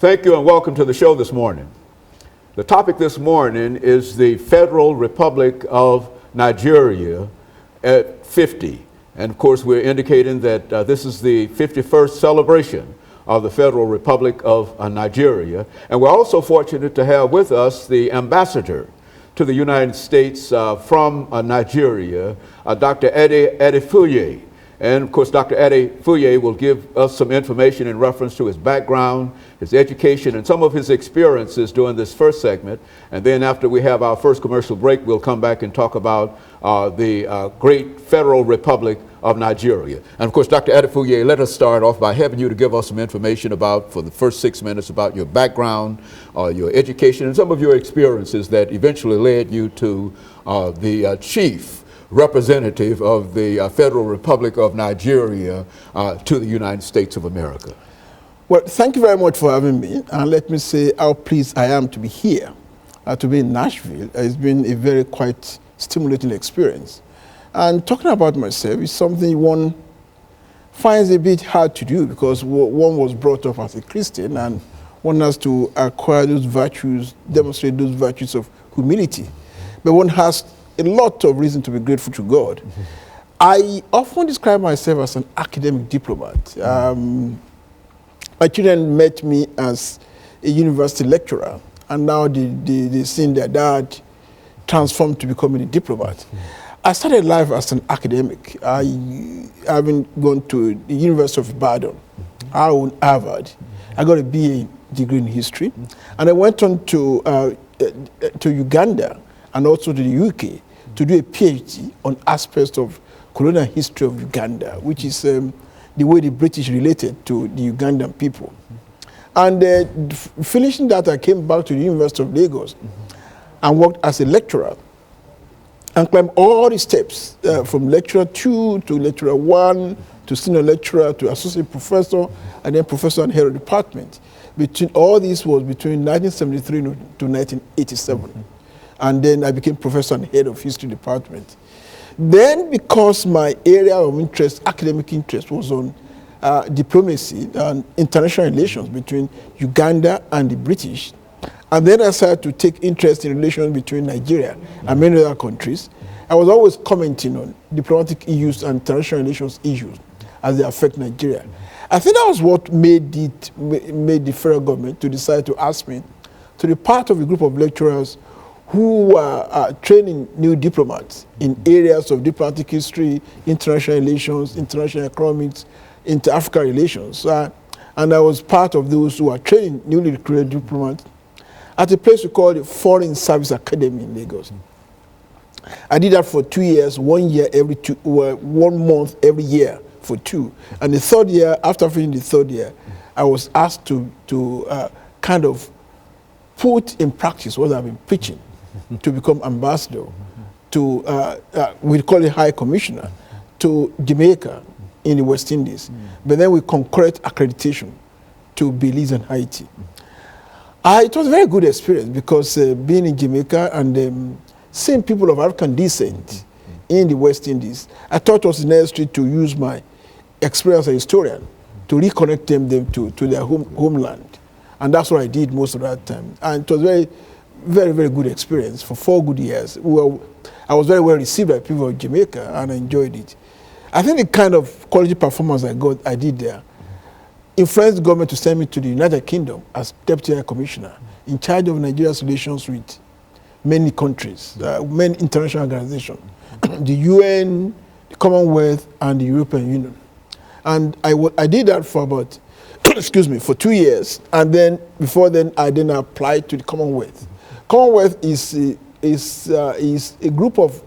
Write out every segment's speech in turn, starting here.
Thank you and welcome to the show this morning. The topic this morning is the Federal Republic of Nigeria at 50. And of course, we're indicating that this is the 51st celebration of the Federal Republic of Nigeria. And we're also fortunate to have with us the ambassador to the United States from Nigeria, Dr. Adefuye. And of course, Dr. Adefuye will give us some information in reference to his background, his education, and some of his experiences during this first segment. And then after we have our first commercial break, we'll come back and talk about the great Federal Republic of Nigeria. And of course, Dr. Adefuye, let us start off by having you to give us some information about, for the first 6 minutes, about your background, your education, and some of your experiences that eventually led you to the chief representative of the Federal Republic of Nigeria to the United States of America. Well, thank you very much for having me. And let me say how pleased I am to be here, to be in Nashville. It's been a very quite stimulating experience. And talking about myself is something one finds a bit hard to do because one was brought up as a Christian and one has to acquire those virtues, demonstrate those virtues of humility. But one has a lot of reason to be grateful to God. Mm-hmm. I often describe myself as an academic diplomat. Mm-hmm. My children met me as a university lecturer, and now they seen their dad transformed to becoming a diplomat. Mm-hmm. I started life as an academic. I haven't gone to the University of Ibadan, Harvard. Mm-hmm. I got a BA degree in history, and I went on to Uganda and also to the UK to do a PhD on aspects of colonial history of Uganda, which is the way the British related to the Ugandan people. And finishing that, I came back to the University of Lagos and worked as a lecturer and climbed all the steps from lecturer 2 to lecturer 1 to senior lecturer to associate professor and then professor and head of department. All this was between 1973 to 1987. And then I became professor and head of history department. Then, because my area of interest, academic interest, was on diplomacy and international relations between Uganda and the British, and then I started to take interest in relations between Nigeria and many other countries, I was always commenting on diplomatic issues and international relations issues as they affect Nigeria. I think that was what made the federal government to decide to ask me to be part of a group of lecturers who were training new diplomats in areas of diplomatic history, international relations, international economics, inter-Africa relations. And I was part of those who are training newly recruited diplomats at a place we call the Foreign Service Academy in Lagos. I did that for 2 years, 1 year every 1 month every year for 2. And the third year, after finishing the third year, I was asked to kind of put in practice what I've been preaching, to become ambassador to, we call it High Commissioner, to Jamaica in the West Indies. But then we concurrent accreditation to Belize and Haiti. It was a very good experience because being in Jamaica and seeing people of African descent in the West Indies, I thought it was necessary to use my experience as a historian to reconnect them to their homeland. And that's what I did most of that time. And it was very, very good experience for 4 good years. I was very well received by people of Jamaica and I enjoyed it. I think the kind of quality performance I did there influenced the government to send me to the United Kingdom as Deputy High Commissioner in charge of Nigeria's relations with many countries, many international organizations, the UN, the Commonwealth, and the European Union. And I did that for about, for 2 years. And then, before then, I then applied to the Commonwealth. Commonwealth is a group of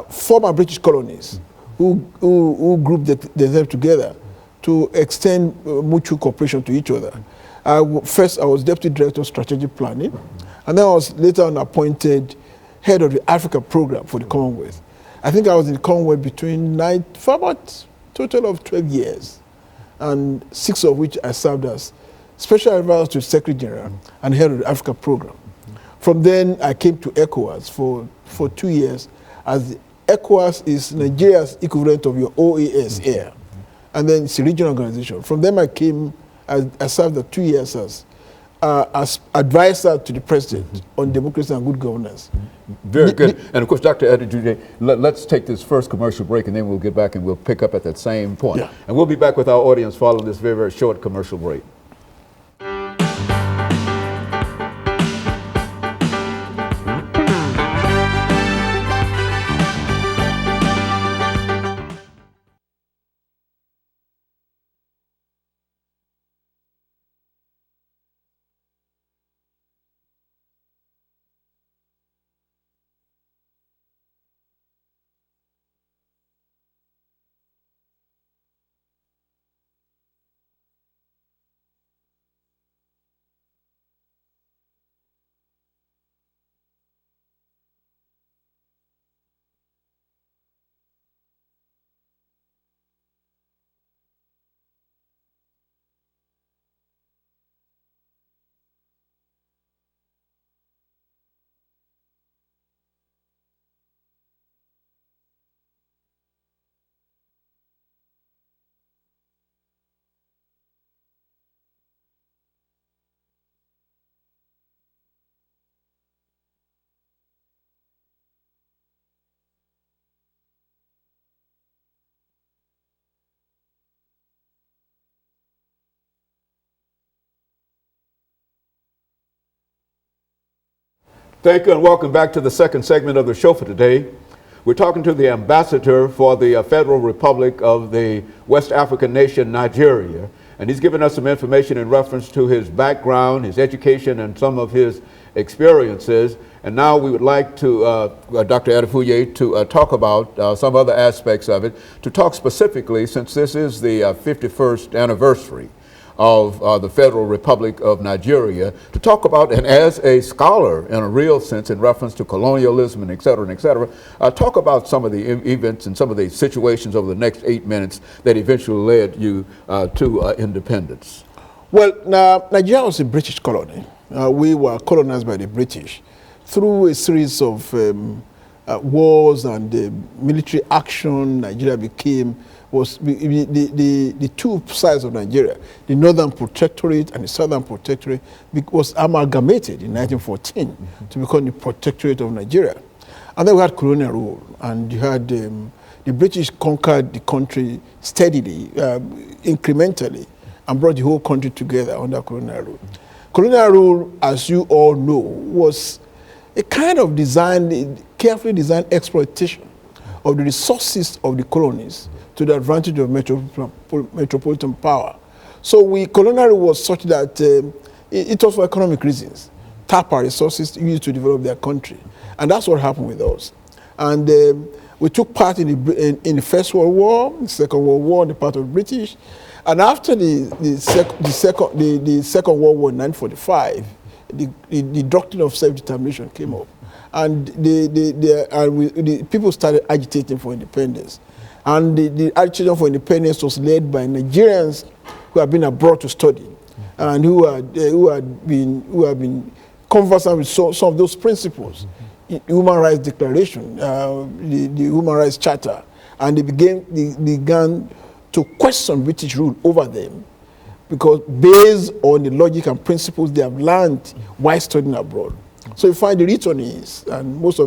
former British colonies who grouped themselves together to extend mutual cooperation to each other. First, I was Deputy Director of Strategic Planning, and then I was later on appointed head of the Africa program for the Commonwealth. I think I was in the Commonwealth for about a total of 12 years, and 6 of which I served as Special Advisor to the Secretary General and head of the Africa program. From then, I came to ECOWAS for 2 years, as ECOWAS is Nigeria's equivalent of your OAS here, and then it's a regional organization. From then, I served 2 years as as advisor to the president on democracy and good governance. Very good. And of course, Dr. Adefuye, let's take this first commercial break, and then we'll get back and we'll pick up at that same point. Yeah. And we'll be back with our audience following this very, very short commercial break. Thank you and welcome back to the second segment of the show for today. We're talking to the ambassador for the Federal Republic of the West African nation, Nigeria, and he's given us some information in reference to his background, his education, and some of his experiences. And now we would like to, Dr. Adefuye, to talk about some other aspects of it, to talk specifically, since this is the 51st anniversary of the Federal Republic of Nigeria, to talk about, and as a scholar in a real sense in reference to colonialism and et cetera, talk about some of the events and some of the situations over the next 8 minutes that eventually led you to independence. Well, Nigeria was a British colony. We were colonized by the British through a series of wars and military action. Nigeria became the two sides of Nigeria, the Northern Protectorate and the Southern Protectorate, was amalgamated in 1914 to become the Protectorate of Nigeria. And then we had colonial rule, and you had the British conquered the country steadily, incrementally, and brought the whole country together under colonial rule. Colonial rule, as you all know, was a kind of carefully designed exploitation of the resources of the colonies to the advantage of metropolitan power. So colonial rule was such that it was for economic reasons. Tap our resources used to develop their country. And that's what happened with us. And we took part in the First World War, the Second World War on the part of the British. And after the Second World War in 1945, the doctrine of self-determination came up. And the people started agitating for independence. And the agitation for independence was led by Nigerians who had been abroad to study and who had been conversant with some of those principles. The Human Rights Declaration, the Human Rights Charter, and they began to question British rule over them, because based on the logic and principles they have learned while studying abroad. So you find the returnees, and most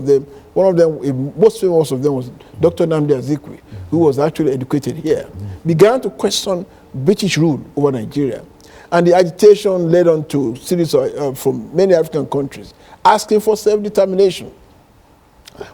famous of them was Dr. Nnamdi Azikiwe, who was actually educated here, began to question British rule over Nigeria. And the agitation led on to series from many African countries asking for self-determination.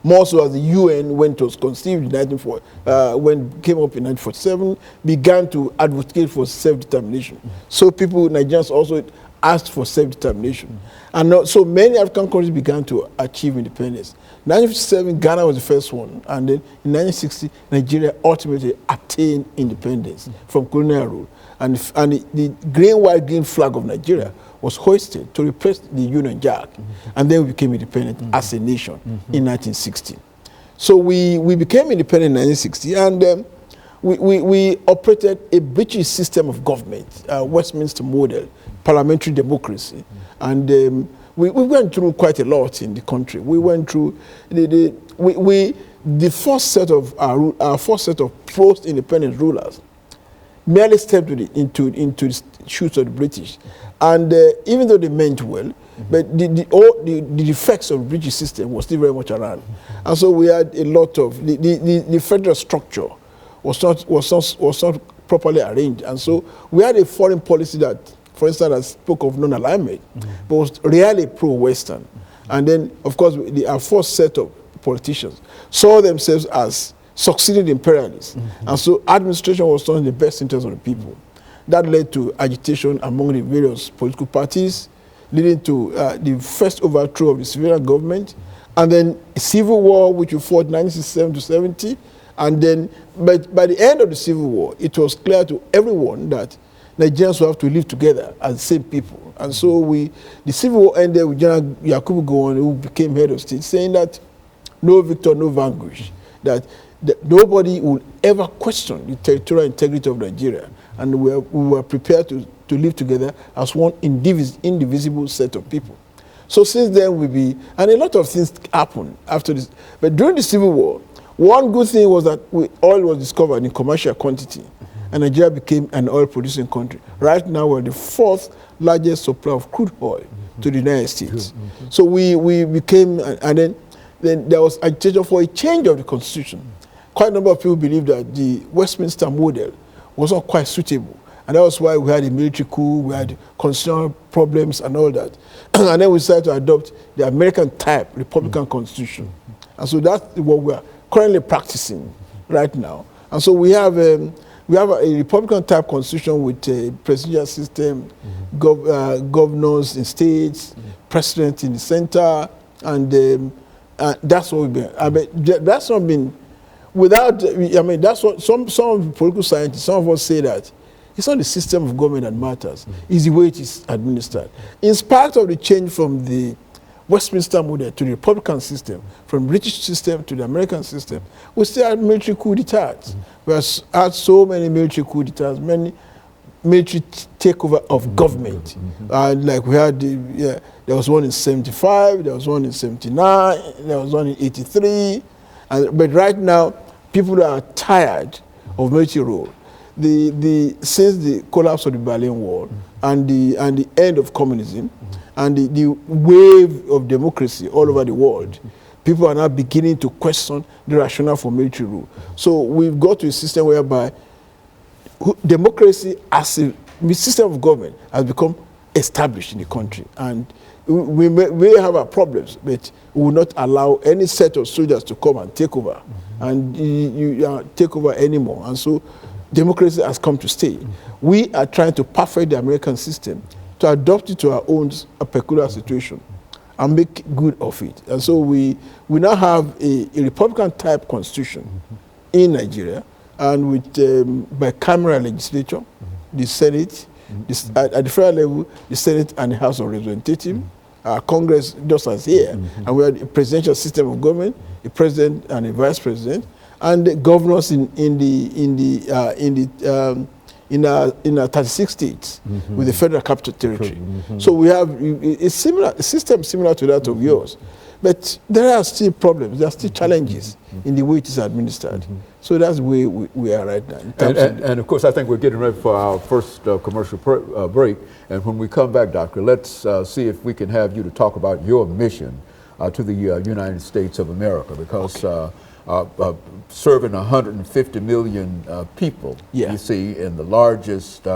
More so as the UN, when it was conceived in when it came up in 1947, began to advocate for self-determination. So Nigerians also asked for self-determination. And so many African countries began to achieve independence. In 1957, Ghana was the first one. And then in 1960, Nigeria ultimately attained independence from colonial rule. And the white-green flag of Nigeria was hoisted to replace the Union Jack. And then we became independent as a nation in 1960. So we became independent in 1960, and we operated a British system of government, Westminster model, parliamentary democracy. And we went through quite a lot in the country. We went through the first set of our first set of post-independence rulers merely stepped into shoes of the British. And even though they meant well, but the effects of the British system was still very much around. And so we had a lot of, the federal structure was not properly arranged. And so we had a foreign policy that, for instance, that spoke of non-alignment, but was really pro-Western. And then, of course, our first set of politicians saw themselves as succeeded imperialists. And so administration was done in the best interest of the people. That led to agitation among the various political parties, leading to the first overthrow of the civilian government, and then a civil war, which we fought 1967 to 70. And then, by the end of the civil war, it was clear to everyone that Nigerians will have to live together as the same people. And so the civil war ended with General Yakubu Gowon, who became head of state, saying that no victor, no vanquish, that nobody will ever question the territorial integrity of Nigeria. And we were prepared to live together as one indivisible set of people. So since then, and a lot of things happened after this. But during the Civil War, one good thing was that oil was discovered in commercial quantity, and Nigeria became an oil-producing country. Right now, we're the fourth largest supplier of crude oil to the United States. So we became, and then there was agitation for a change of the constitution. Quite a number of people believe that the Westminster model was not quite suitable. And that was why we had a military coup, we had constitutional problems and all that. And then we decided to adopt the American-type Republican Constitution. And so that's what we are currently practicing right now. And so we have a Republican-type Constitution with a presidential system, governors in states, president in the center, and that's what we've been. I mean, that's not been without. I mean, that's what some of the political scientists, some of us say that it's not the system of government that matters; it's the way it is administered. In spite of the change from the Westminster model to the Republican system, from British system to the American system, we still had military coup d'etats. We have had so many military coup d'etats, many military takeover of government. Like we had, there was one in 75, there was one in 79, there was one in 83. But right now, people are tired of military rule. Since the collapse of the Berlin Wall and the end of communism, and the wave of democracy all over the world, people are now beginning to question the rationale for military rule. So we've got to a system whereby democracy as a system of government has become established in the country. And we may have our problems, but we will not allow any set of soldiers to come and take over and take over anymore. And so democracy has come to stay. We are trying to perfect the American system to adopt it to our own peculiar situation and make good of it. And so we now have a Republican-type constitution in Nigeria, and with bicameral legislature, the Senate, at the federal level, the Senate and the House of Representatives, Congress just as here, and we have a presidential system of government, a president and a vice president, and the governors in 36 states with the federal capital territory. So we have a system similar to that of yours. But there are still problems, there are still challenges in the way it is administered. So that's where we are right now. And of course, I think we're getting ready for our first commercial break. And when we come back, Doctor, let's see if we can have you to talk about your mission to the United States of America, because serving 150 million people, you see, in the largest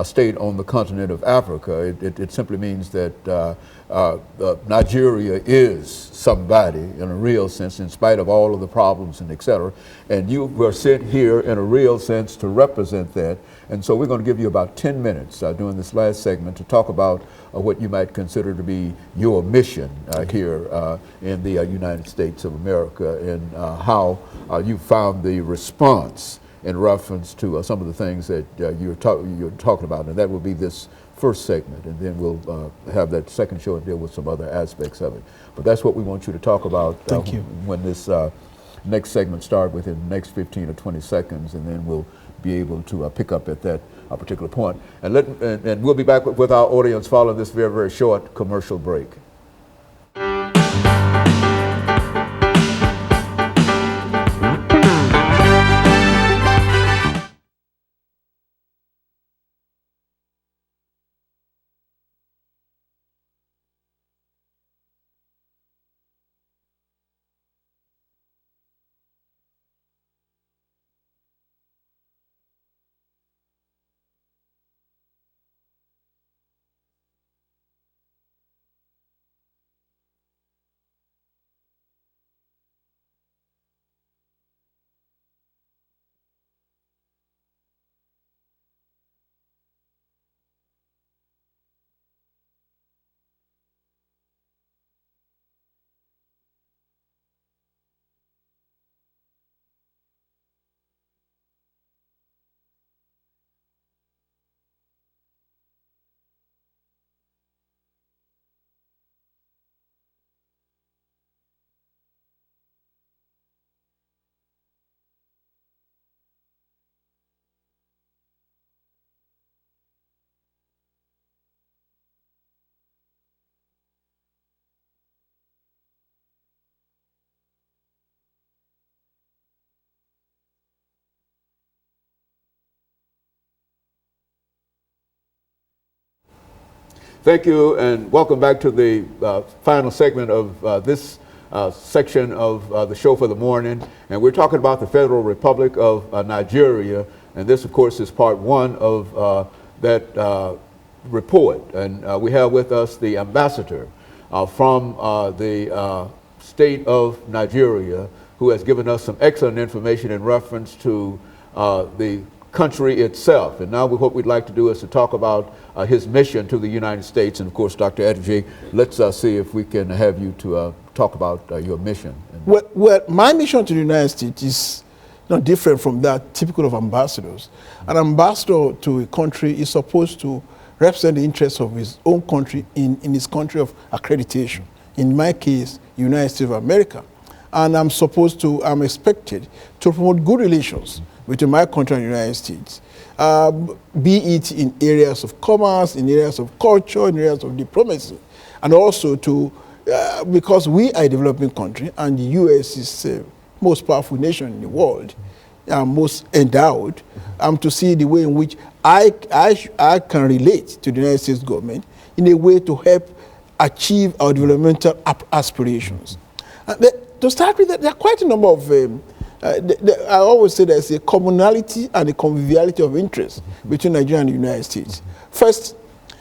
state on the continent of Africa, it simply means that Nigeria is somebody in a real sense, in spite of all of the problems and et cetera. And you were sent here in a real sense to represent that. And so we're going to give you about 10 minutes during this last segment to talk about what you might consider to be your mission here in the United States of America, and how you found the response in reference to some of the things that you're talking about. And that will be this first segment, and then we'll have that second show and deal with some other aspects of it. But that's what we want you to talk about. Thank you. When this next segment starts within the next 15 or 20 seconds, and then we'll be able to pick up at that particular point. And we'll be back with our audience following this very, very short commercial break. Thank you, and welcome back to the final segment of this section of the show for the morning. And we're talking about the Federal Republic of Nigeria, and this, of course, is part one of that report. And we have with us the ambassador from the state of Nigeria, who has given us some excellent information in reference to the country itself. And now what we'd like to do is to talk about his mission to the United States. And of course, Dr. Adefuye, let's see if we can have you to talk about your mission. Well, my mission to the United States is not different from that typical of ambassadors. An ambassador to a country is supposed to represent the interests of his own country in his country of accreditation. In my case, United States of America. And I'm expected to promote good relations between my country and the United States, be it in areas of commerce, in areas of culture, in areas of diplomacy, and also to, because we are a developing country and the U.S. is the most powerful nation in the world, most endowed, to see the way in which I can relate to the United States government in a way to help achieve our developmental aspirations. To start with, there are quite a number of, I always say there's a commonality and a conviviality of interest between Nigeria and the United States. First,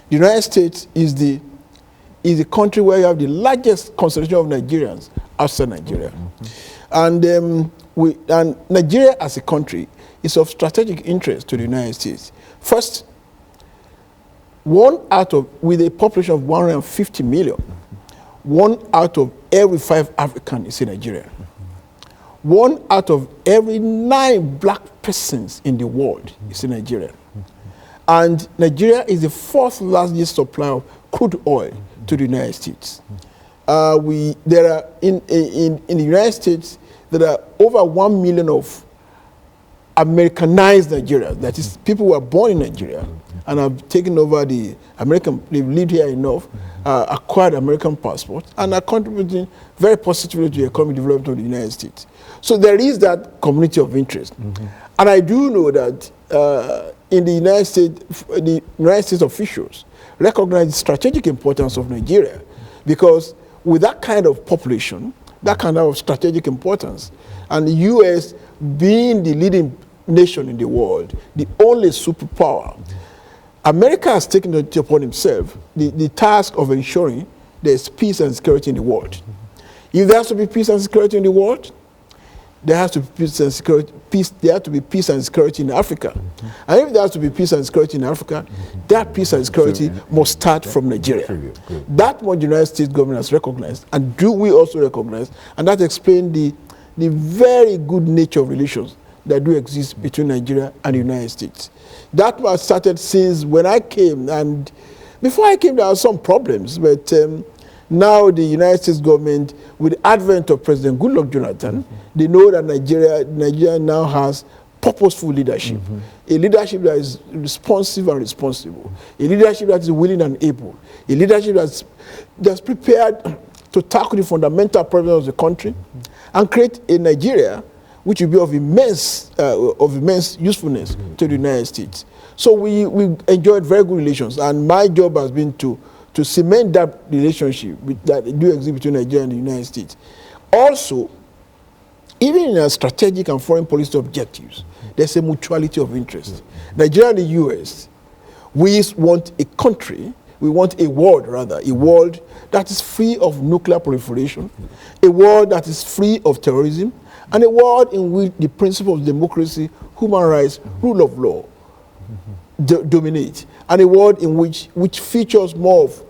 the United States is the country where you have the largest concentration of Nigerians outside Nigeria. And Nigeria as a country is of strategic interest to the United States. First, with a population of 150 million, 1 out of every 5 Africans is in Nigeria. 1 out of every 9 black persons in the world is in Nigeria. And Nigeria is the 4th largest supplier of crude oil to the United States. There are in the United States, there are over 1 million of Americanized Nigerians. That is, people who are born in Nigeria and have taken over the American, they've lived here enough, acquired American passports, and are contributing very positively to the economic development of the United States. So there is that community of interest. And I do know that in the United States officials recognize the strategic importance of Nigeria, because with that kind of population, that kind of strategic importance, and the U.S. being the leading nation in the world, the only superpower, America has taken it upon himself the task of ensuring there's peace and security in the world. If there has to be peace and security in the world, there has to be peace and security. There has to be peace and security in Africa. And if there has to be peace and security in Africa, that peace and security must start from Nigeria. That what the United States government has recognized, and do we also recognize, and that explains the very good nature of relations that do exist between Nigeria and the United States. That was started since when I came, and before I came there were some problems, but now the United States government, with the advent of President Goodluck Jonathan, they know that Nigeria now has purposeful leadership, a leadership that is responsive and responsible, a leadership that is willing and able, a leadership that's prepared to tackle the fundamental problems of the country and create a Nigeria which will be of immense usefulness to the United States. So we enjoyed very good relations, and my job has been to cement that relationship that do exist between Nigeria and the United States. Also, even in our strategic and foreign policy objectives, there's a mutuality of interest. Nigeria and the U.S., we want a world that is free of nuclear proliferation, a world that is free of terrorism, and a world in which the principles of democracy, human rights, rule of law dominate, and a world in which features more of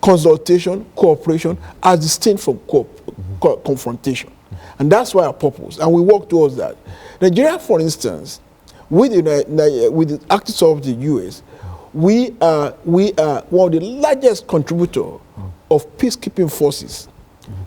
consultation, cooperation, as distinct from confrontation. And that's why our purpose, and we work towards that. Nigeria, for instance, with the actors of the U.S., we are one of the largest contributors of peacekeeping forces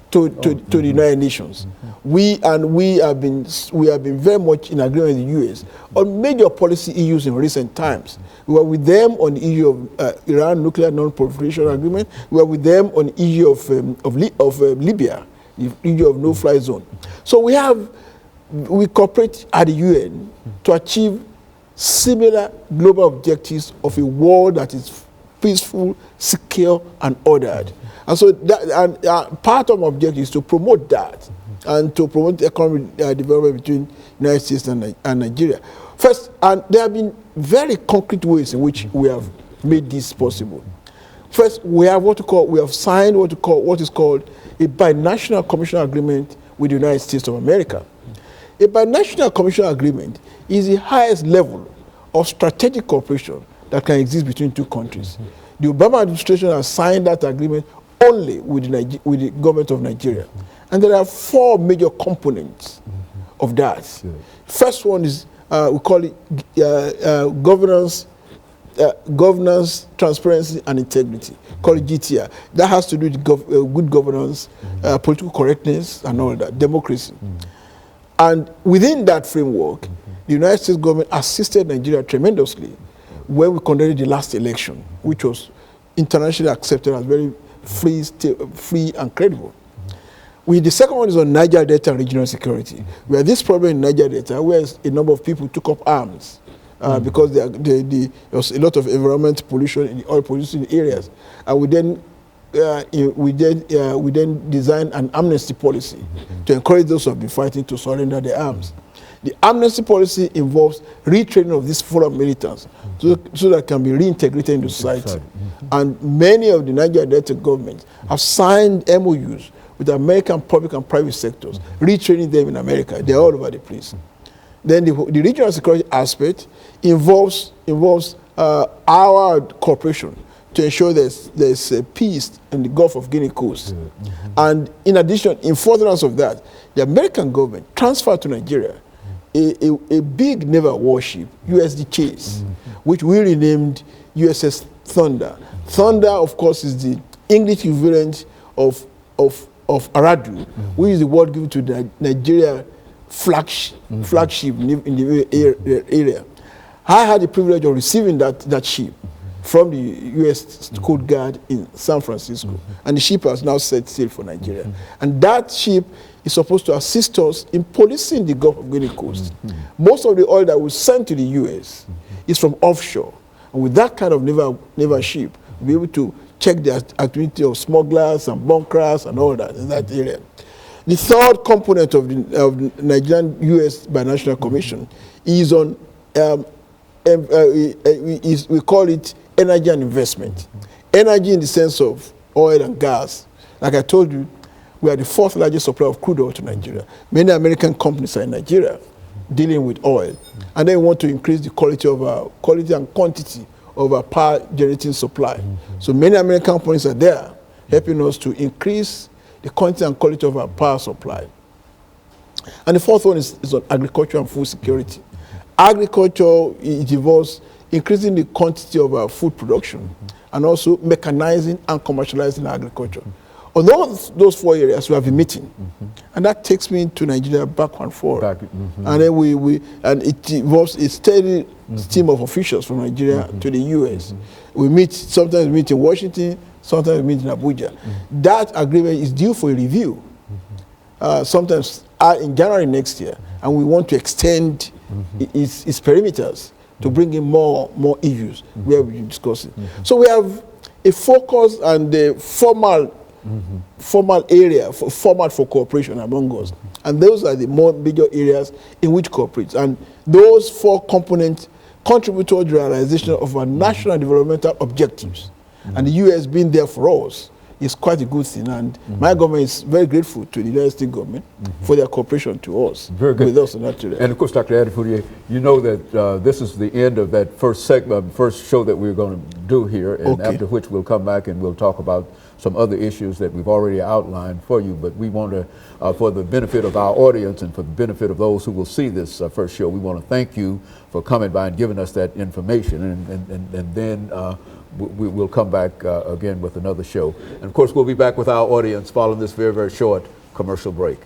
to the United Nations. We have been very much in agreement with the U.S. on major policy issues in recent times. We were with them on the issue of Iran nuclear non-proliferation agreement. We were with them on the issue of Libya, the issue of no-fly zone. So we cooperate at the UN to achieve similar global objectives of a world that is peaceful, secure, and ordered. And so part of my objective is to promote that and to promote economic development between the United States and Nigeria. First, and there have been very concrete ways in which we have made this possible. First, we have signed what is called a binational commercial agreement with the United States of America. A binational commercial agreement is the highest level of strategic cooperation that can exist between two countries. The Obama administration has signed that agreement only with the government of Nigeria. And there are 4 major components of that. First one is, we call it governance, transparency, and integrity, called it GTR. That has to do with good governance, political correctness, and all that, democracy. And within that framework, the United States government assisted Nigeria tremendously when we conducted the last election, which was internationally accepted as very free and credible. The second one is on Niger Delta regional security. We had this problem in Niger Delta where a number of people took up arms because there was a lot of environmental pollution in the oil producing areas. And we then designed an amnesty policy to encourage those who have been fighting to surrender their arms. The amnesty policy involves retraining of these foreign militants so that can be reintegrated into society. And many of the Niger Delta governments have signed MOUs with the American public and private sectors, retraining them in America. They're all over the place. Then the regional security aspect involves our cooperation to ensure there's peace in the Gulf of Guinea coast. And in addition, in furtherance of that, the American government transferred to Nigeria a big naval warship, USD Chase, which we renamed USS Thunder. Thunder, of course, is the English equivalent of Aradu, which is the word given to the Nigeria flagship in the area. I had the privilege of receiving that ship from the U.S. Coast Guard in San Francisco, and the ship has now set sail for Nigeria. And that ship is supposed to assist us in policing the Gulf of Guinea coast. Most of the oil that was sent to the U.S. is from offshore, and with that kind of naval ship, we'll be able to check the activity of smugglers and bunkers and all that in that area. The third component of the Nigerian-U.S. Binational Commission is on, we call it energy and investment. Energy in the sense of oil and gas. Like I told you, we are the 4th largest supplier of crude oil to Nigeria. Many American companies are in Nigeria dealing with oil. And they want to increase the quality and quantity of our power generating supply. So many American companies are there helping us to increase the quantity and quality of our power supply. And the fourth one is on agriculture and food security. Agriculture, it involves increasing the quantity of our food production and also mechanizing and commercializing agriculture. On those 4 areas, we have a meeting. And that takes me to Nigeria back and forth. And then and it involves a steady team of officials from Nigeria to the US. Sometimes we meet in Washington, sometimes we meet in Abuja. That agreement is due for a review, sometimes in January next year. And we want to extend its perimeters to bring in more issues where we discuss it. So we have a focus and a formal format for cooperation among us. And those are the more major areas in which cooperate. And those 4 components contribute to the realization of our national developmental objectives. And the U.S. being there for us is quite a good thing. And my government is very grateful to the United States government for their cooperation to us. Very good. With us in that area. And of course, Dr. Adefuye, you know that this is the end of that first show that we're going to do here, and after which we'll come back and we'll talk about some other issues that we've already outlined for you. But we want to, for the benefit of our audience and for the benefit of those who will see this first show, we want to thank you for coming by and giving us that information. And then we'll come back again with another show. And of course, we'll be back with our audience following this very, very short commercial break.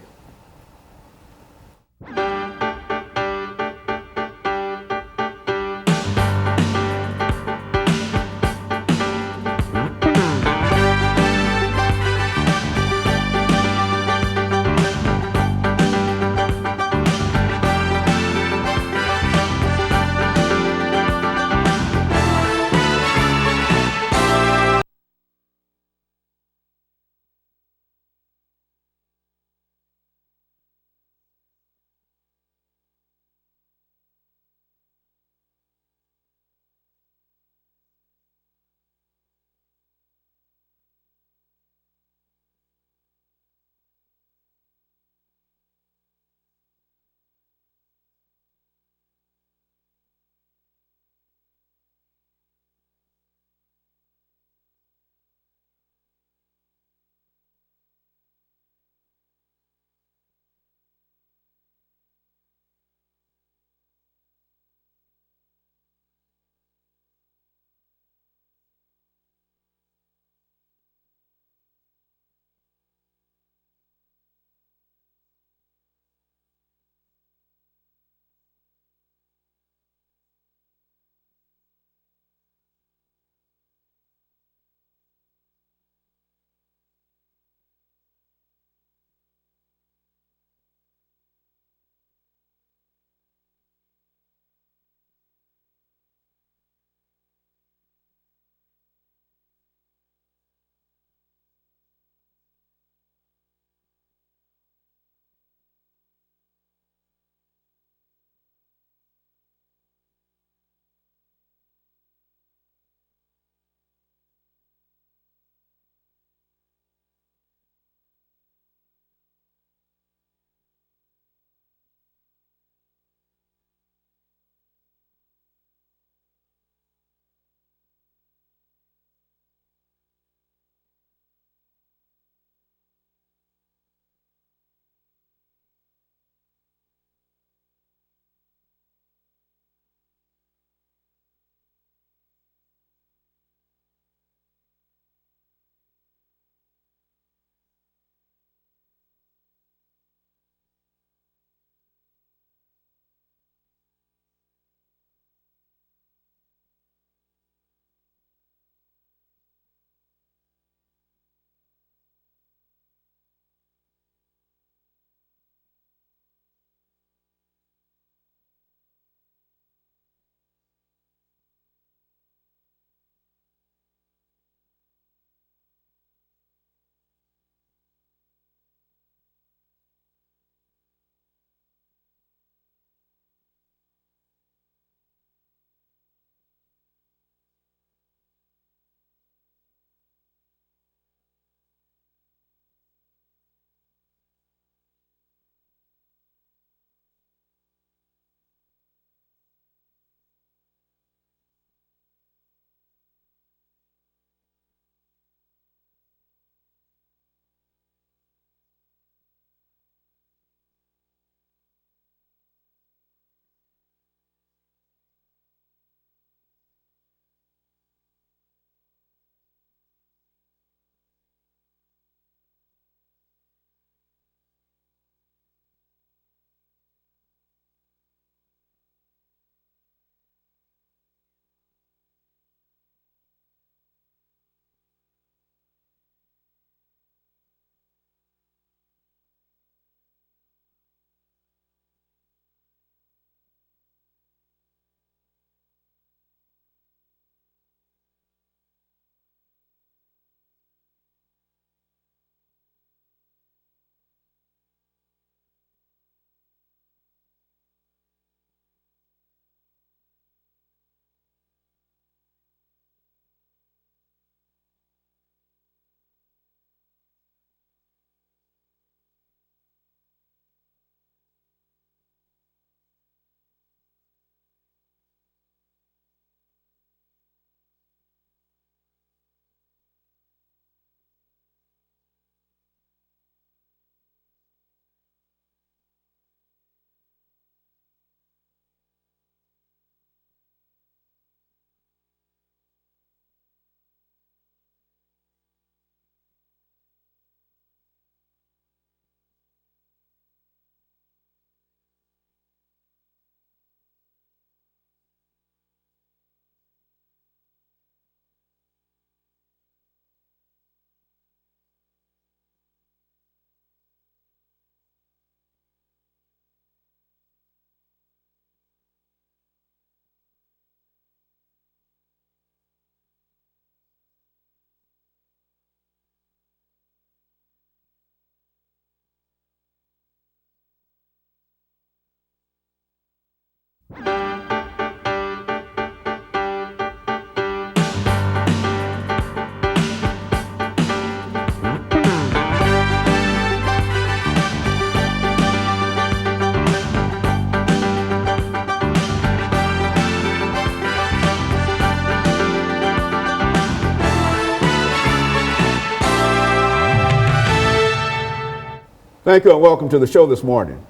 Thank you and welcome to the show this morning.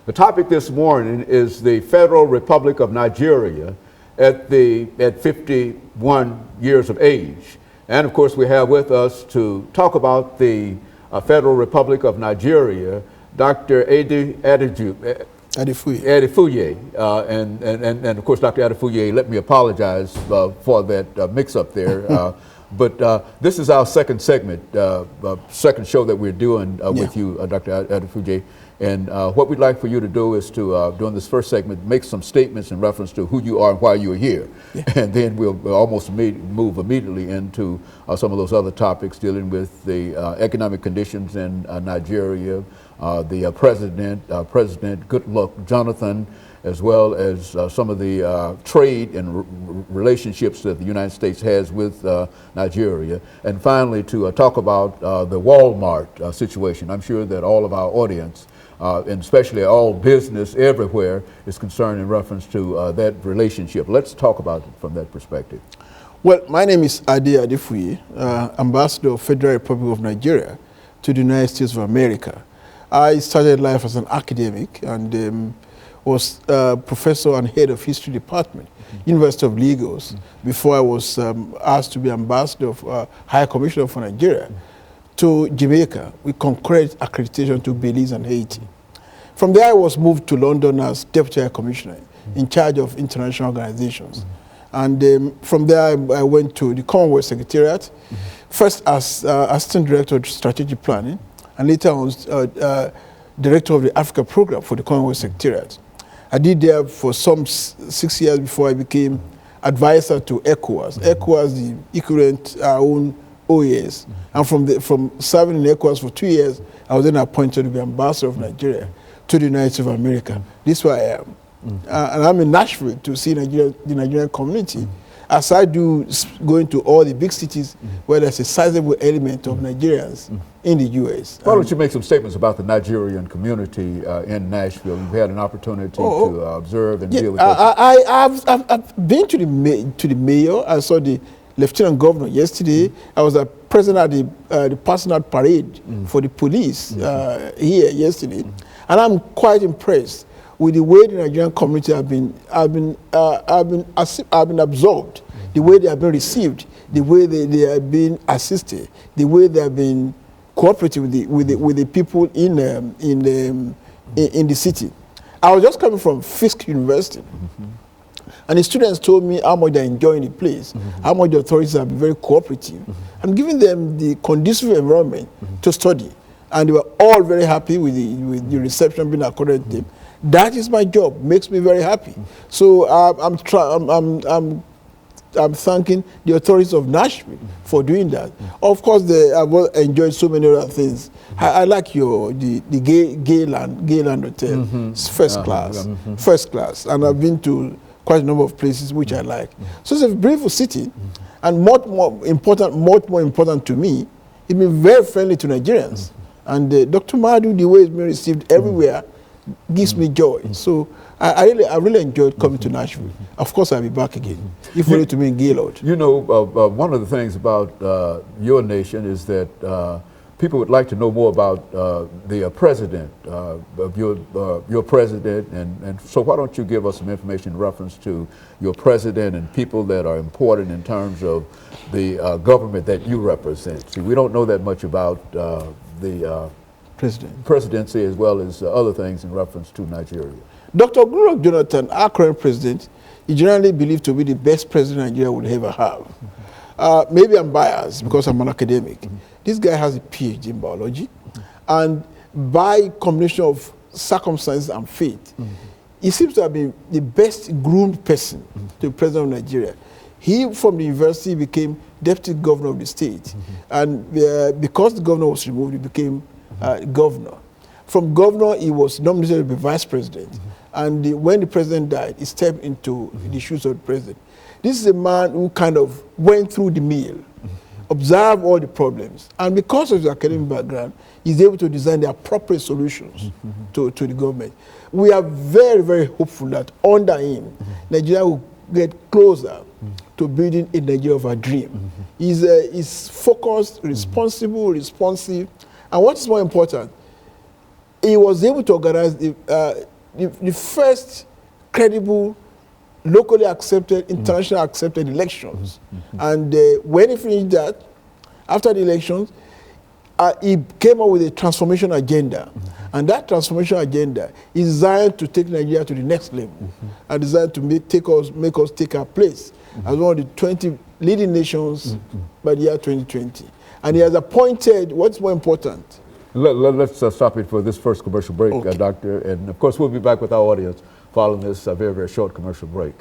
The topic this morning is the Federal Republic of Nigeria at 51 years of age. And of course we have with us to talk about the Federal Republic of Nigeria, Dr. Adefuye. And of course, Dr. Adefuye, let me apologize for that mix-up there. But this is our second segment, second show that we're doing with you, Dr. Adefuye. And what we'd like for you to do is to, during this first segment, make some statements in reference to who you are and why you're here. Yeah. And then we'll almost move immediately into some of those other topics dealing with the economic conditions in Nigeria, the President Goodluck Jonathan, as well as some of the trade and relationships that the United States has with Nigeria. And finally, to talk about the Walmart situation. I'm sure that all of our audience, and especially all business everywhere, is concerned in reference to that relationship. Let's talk about it from that perspective. Well, my name is Adefuye, Ambassador of Federal Republic of Nigeria to the United States of America. I started life as an academic and was professor and head of history department, University of Lagos, before I was asked to be ambassador of High Commissioner for Nigeria to Jamaica with concurrent accreditation to Belize and Haiti. From there, I was moved to London as Deputy High Commissioner in charge of international organizations. And from there, I went to the Commonwealth Secretariat, first as Assistant Director of Strategic Planning, and later on Director of the Africa Program for the Commonwealth Secretariat. I did there for some 6 years before I became advisor to ECOWAS. ECOWAS, the equivalent our own OAS. And from serving in ECOWAS for 2 years, I was then appointed to be ambassador of Nigeria to the United States of America. This is where I am. And I'm in Nashville to see the Nigerian community. As I do going to all the big cities where there's a sizable element of Nigerians in the U.S. Why don't you make some statements about the Nigerian community in Nashville? You've had an opportunity to observe and deal with that. I've been to the mayor. I saw the lieutenant governor yesterday. I was present at the personal parade for the police here yesterday. And I'm quite impressed with the way the Nigerian community have been absorbed, the way they have been received, the way they have been assisted, the way they have been cooperating with the people in the city. I was just coming from Fisk University, and the students told me how much they're enjoying the place, how much the authorities have been very cooperative, and giving them the conducive environment to study. And they were all very happy with the reception being accorded to them. That is my job, makes me very happy. So I'm thanking the authorities of Nashville for doing that. Of course, I've enjoyed so many other things. I like the Gayland Hotel. It's first class. And I've been to quite a number of places which I like. So it's a beautiful city, and much more important to me, it's been very friendly to Nigerians. And Dr. Madu, the way it's been received everywhere, gives me joy. So I really enjoyed coming to Nashville. Of course, I'll be back again, if only to meet Gaylord. You know, one of the things about your nation is that people would like to know more about the president, of your president, and so why don't you give us some information in reference to your president and people that are important in terms of the government that you represent. See, we don't know that much about the presidency as well as other things in reference to Nigeria. Dr. Goodluck Jonathan, our current president, is generally believed to be the best president Nigeria would ever have. Maybe I'm biased because I'm an academic. This guy has a PhD in biology, and by combination of circumstances and fate, he seems to have been the best groomed person to be president of Nigeria. He, from the university, became deputy governor of the state, and because the governor was removed, he became governor. From governor, he was nominated to be vice president, and when the president died, he stepped into the shoes of the president. This is a man who kind of went through the mill, observed all the problems, and because of his academic background, he's able to design the appropriate solutions to the government. We are very, very hopeful that under him, Nigeria will get closer to building a Nigeria of our dream. He's focused, responsible, responsive, and what is more important, he was able to organize the first credible, locally accepted, internationally accepted elections. And when he finished that, after the elections, he came up with a transformation agenda. And that transformation agenda is designed to take Nigeria to the next level, and designed to make us take our place as one of the 20 leading nations by the year 2020. And he has appointed, what's more important? Let's stop it for this first commercial break, Okay. Doctor. And of course, we'll be back with our audience following this very, very short commercial break.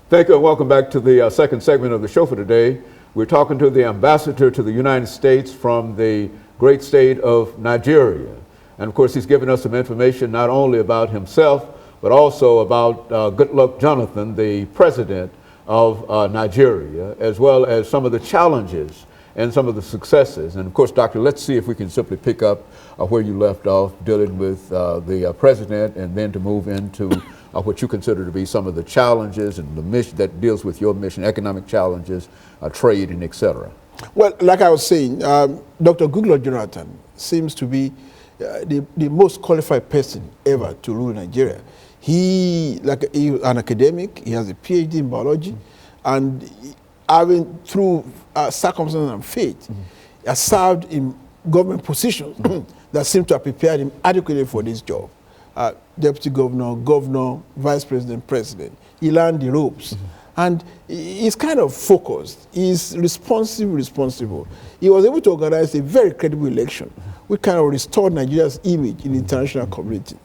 Thank you, and welcome back to the second segment of the show for today. We're talking to the ambassador to the United States from the great state of Nigeria. And of course, he's given us some information not only about himself, but also about Goodluck Jonathan, the president of Nigeria, as well as some of the challenges and some of the successes. And of course, Doctor, let's see if we can simply pick up where you left off, dealing with the president, and then to move into what you consider to be some of the challenges and the mission that deals with your mission, economic challenges, trade, and et cetera. Well, like I was saying, Dr. Goodluck Jonathan seems to be the most qualified person ever to rule Nigeria. He's an academic, he has a PhD in biology, and having, through circumstances and fate, has served in government positions that seem to have prepared him adequately for this job. Deputy governor, vice president, president. He learned the ropes. And he's kind of focused. He's responsible. He was able to organize a very credible election, which kind of restored Nigeria's image in the international community.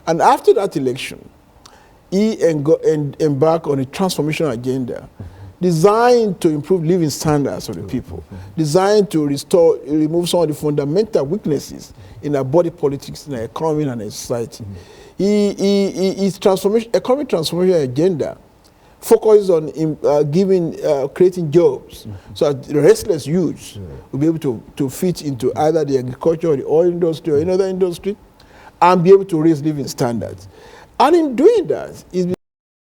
And after that election, he embarked on a transformation agenda designed to improve living standards of the people, designed to remove some of the fundamental weaknesses in our body politics, in our economy, and our society. His economic transformation agenda focuses on creating jobs, so that the restless youths will be able to fit into either the agriculture or the oil industry or another industry, and be able to raise living standards. And in doing that,